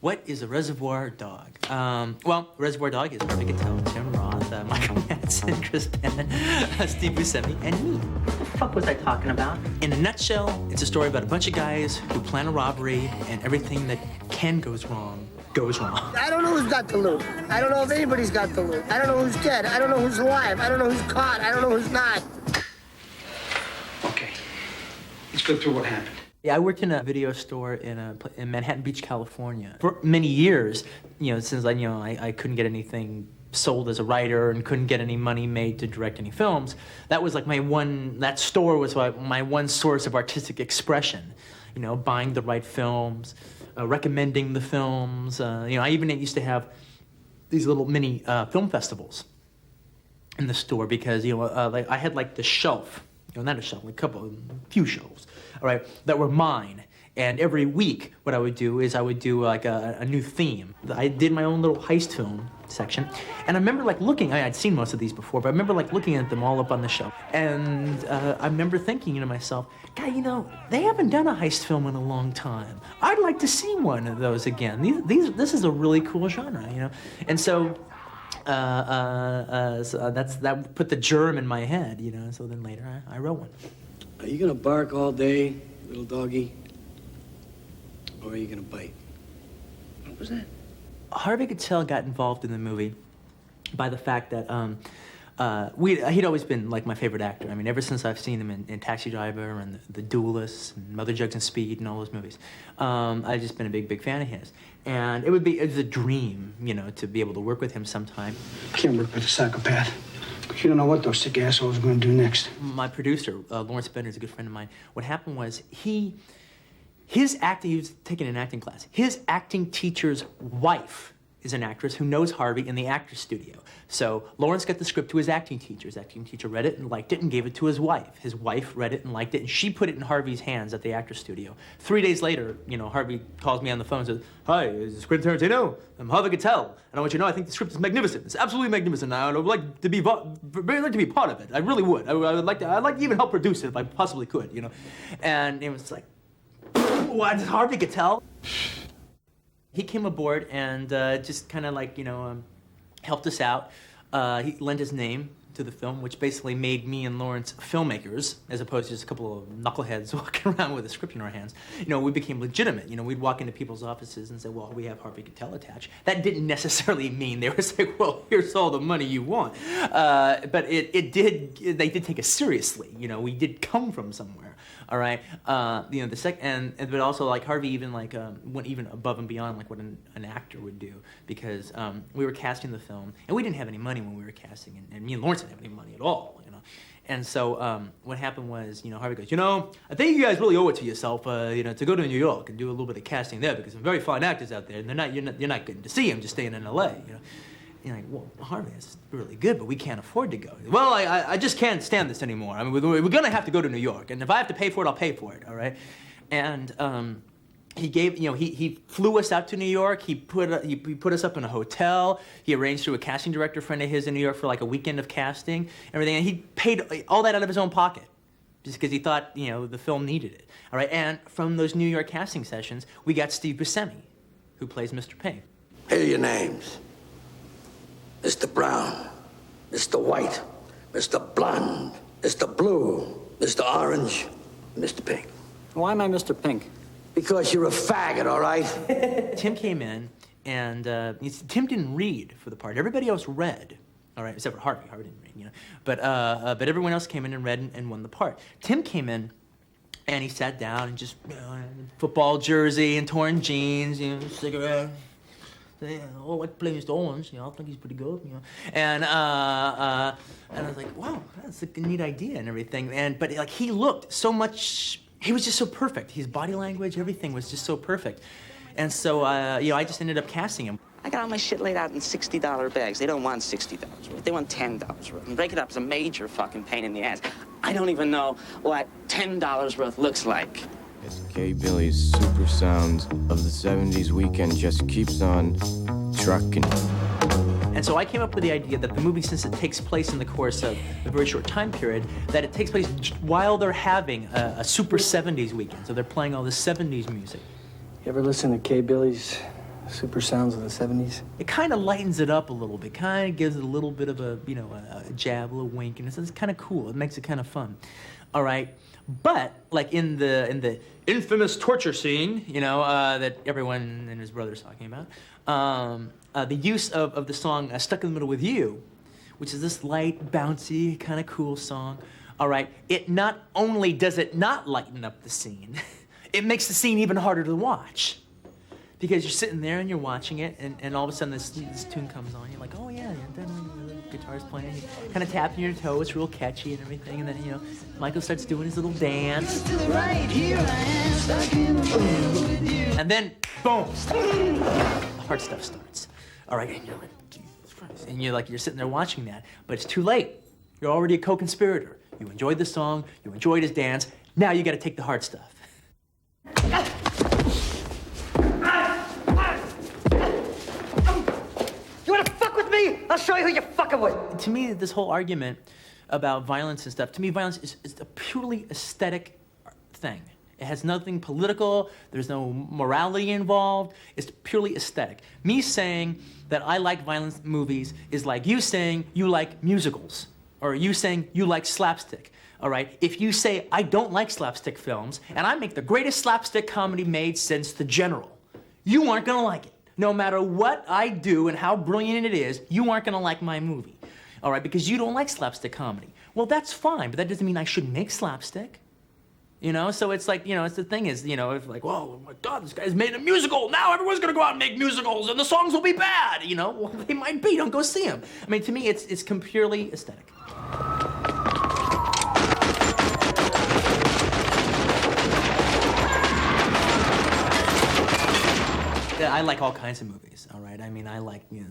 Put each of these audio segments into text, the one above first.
What is a Reservoir Dog? Well, Reservoir Dog is Harvey Keitel, Tim Roth, Michael Madsen, Chris Penn, Steve Buscemi, and me. What the fuck was I talking about? In a nutshell, it's a story about a bunch of guys who plan a robbery, and everything that can goes wrong. I don't know who's got the loot. I don't know if anybody's got the loot. I don't know who's dead. I don't know who's alive. I don't know who's caught. I don't know who's not. Okay, let's go through what happened. Yeah, I worked in a video store in Manhattan Beach, California for many years. You know, since I couldn't get anything sold as a writer and couldn't get any money made to direct any films. That was like that store was like my one source of artistic expression. You know, buying the right films, recommending the films. I even used to have these little mini film festivals in the store because I had like the shelf. Not a shelf, a few shelves, all right, that were mine. And every week, what I would do is I would do like a new theme. I did my own little heist film section. And I remember like looking, I'd seen most of these before, but I remember like looking at them all up on the shelf. And I remember thinking to myself, God, they haven't done a heist film in a long time. I'd like to see one of those again. This is a really cool genre, And so, that put the germ in my head, So then later I wrote one. Are you gonna bark all day, little doggy? Or are you gonna bite? What was that? Harvey Keitel got involved in the movie by the fact that he'd always been like my favorite actor. I mean, ever since I've seen him in Taxi Driver and The Duelist and Mother Jugs and Speed and all those movies, I've just been a big fan of his. And it was a dream, to be able to work with him sometime. I can't work with a psychopath. Because you don't know what those sick assholes are going to do next. My producer, Lawrence Bender, is a good friend of mine. What happened was he was taking an acting class. His acting teacher's wife is an actress who knows Harvey in the actor's studio. So Lawrence got the script to his acting teacher. His acting teacher read it and liked it and gave it to his wife. His wife read it and liked it, and she put it in Harvey's hands at the actor's studio. 3 days later, Harvey calls me on the phone and says, "Hi, is this Quentin Tarantino? I'm Harvey Keitel, and I want you to know I think the script is magnificent. It's absolutely magnificent. I would like to be very like to be part of it. I really would. I'd like to even help produce it if I possibly could, And it was like, what, Harvey Keitel? He came aboard and just kind of helped us out. He lent his name to the film, which basically made me and Lawrence filmmakers, as opposed to just a couple of knuckleheads walking around with a script in our hands. We became legitimate. We'd walk into people's offices and say, well, we have Harvey Keitel attached. That didn't necessarily mean they were saying, well, here's all the money you want. But they did take us seriously. We did come from somewhere. All right, but also like Harvey even went even above and beyond like what an actor would do, because we were casting the film and we didn't have any money when we were casting, and me and Lawrence didn't have any money at all, And so what happened was, Harvey goes, I think you guys really owe it to yourself, to go to New York and do a little bit of casting there, because some very fine actors out there, and you're not getting to see them just staying in LA, You're like, well, Harvey, that's really good, but we can't afford to go. Well, I just can't stand this anymore. I mean, we're gonna have to go to New York, and if I have to pay for it, I'll pay for it, all right? And he flew us out to New York. He put us up in a hotel. He arranged through a casting director friend of his in New York for like a weekend of casting, everything, and he paid all that out of his own pocket, just because he thought, the film needed it, all right? And from those New York casting sessions, we got Steve Buscemi, who plays Mr. Pink. Here are your names. Mr. Brown, Mr. White, Mr. Blonde, Mr. Blue, Mr. Orange, Mr. Pink. Why am I Mr. Pink? Because you're a faggot, all right? Tim came in, and Tim didn't read for the part. Everybody else read, all right, except for Harvey. Harvey didn't read, But everyone else came in and read and won the part. Tim came in, and he sat down and just, football jersey and torn jeans, cigarette. Oh, like playing Mr. Owens, I think he's pretty good, And I was like, wow, that's a neat idea and everything. But he looked so much, he was just so perfect. His body language, everything was just so perfect. And so, I just ended up casting him. I got all my shit laid out in $60 bags. They don't want $60 worth. They want $10 worth. And break it up is a major fucking pain in the ass. I don't even know what $10 worth looks like. K. Billy's super sound of the 70s weekend just keeps on trucking. And so I came up with the idea that the movie, since it takes place in the course of a very short time period, that it takes place while they're having a super 70s weekend. So they're playing all this 70s music. You ever listen to K. Billy's Super sounds of the 70s. It kind of lightens it up a little bit, kind of gives it a little bit of a, you know, a jab, a little wink, and it's kind of cool. It makes it kind of fun. All right, but like in the infamous torture scene, you know, that everyone and his brother's talking about, the use of the song "Stuck in the Middle with You," which is this light, bouncy, kind of cool song. All right, it not only does it not lighten up the scene, it makes the scene even harder to watch. Because you're sitting there and you're watching it, and all of a sudden this tune comes on. You're like, oh yeah, the guitar's playing. You kind of tapping your toe. It's real catchy and everything. And then, you know, Michael starts doing his little dance. And then, boom, the hard stuff starts. All right, and you're like, Jesus Christ. And you're sitting there watching that, but it's too late. You're already a co-conspirator. You enjoyed the song. You enjoyed his dance. Now you got to take the hard stuff. I'll show you who you're fucking with. To me, this whole argument about violence and stuff, to me, violence is a purely aesthetic thing. It has nothing political. There's no morality involved. It's purely aesthetic. Me saying that I like violent movies is like you saying you like musicals, or you saying you like slapstick. All right? If you say I don't like slapstick films, and I make the greatest slapstick comedy made since The General, you aren't gonna like it. No matter what I do and how brilliant it is, you aren't gonna like my movie, all right? Because you don't like slapstick comedy. Well, that's fine, but that doesn't mean I shouldn't make slapstick, you know? So it's like, you know, it's the thing is, you know, it's like, whoa, my God, this guy's made a musical. Now everyone's gonna go out and make musicals, and the songs will be bad, you know? Well, they might be. Don't go see them. I mean, to me, it's purely aesthetic. I like all kinds of movies, all right? I mean, I like, you know,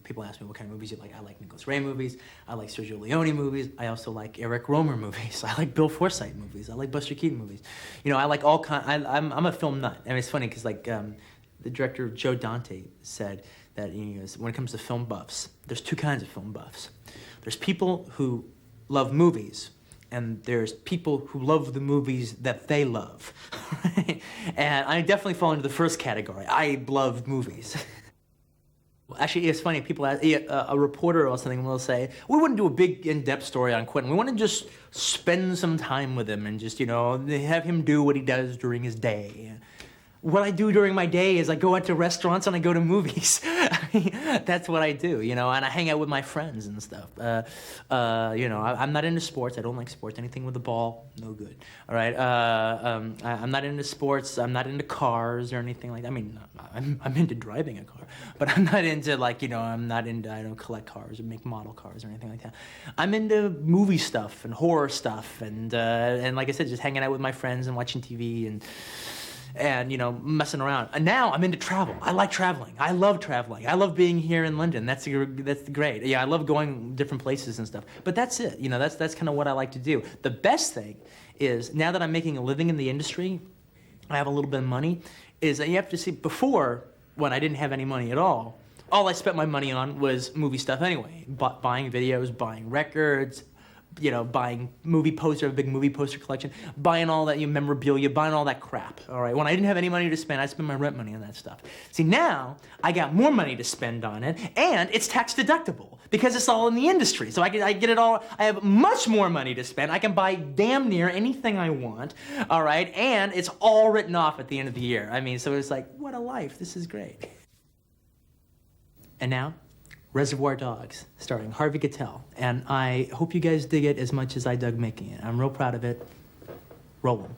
people ask me what kind of movies you like. I like Nicholas Ray movies. I like Sergio Leone movies. I also like Eric Romer movies. I like Bill Forsythe movies. I like Buster Keaton movies. You know, I like all kinds. I'm a film nut. I mean, it's funny because, like, the director Joe Dante said that, you know, when it comes to film buffs, there's two kinds of film buffs. There's people who love movies, and there's people who love the movies that they love. And I definitely fall into the first category. I love movies. Actually, it's funny, people ask, a reporter or something will say, we wouldn't do a big in-depth story on Quentin. We want to just spend some time with him and just, you know, have him do what he does during his day. What I do during my day is I go out to restaurants and I go to movies. I mean, that's what I do, you know, and I hang out with my friends and stuff. You know, I'm not into sports. I don't like sports. Anything with a ball, no good. All right. I'm not into sports. I'm not into cars or anything like that. I mean, I'm into driving a car, but I'm not into, like, you know, I don't collect cars or make model cars or anything like that. I'm into movie stuff and horror stuff and like I said, just hanging out with my friends and watching TV and, you know, messing around. And now I'm into travel. I like traveling. I love traveling. I love being here in London. That's great. Yeah, I love going different places and stuff. But that's it. You know, that's kind of what I like to do. The best thing is, now that I'm making a living in the industry, I have a little bit of money, is that you have to see, before, when I didn't have any money at all I spent my money on was movie stuff anyway. Buying videos, buying records, you know, buying movie poster, a big movie poster collection, buying all that, you know, memorabilia, buying all that crap, all right? When I didn't have any money to spend, I spent my rent money on that stuff. See, now, I got more money to spend on it, and it's tax deductible, because it's all in the industry. So I get it all, I have much more money to spend. I can buy damn near anything I want, all right? And it's all written off at the end of the year. I mean, so it's like, what a life, this is great. And now, Reservoir Dogs, starring Harvey Keitel. And I hope you guys dig it as much as I dug making it. I'm real proud of it. Roll 'em.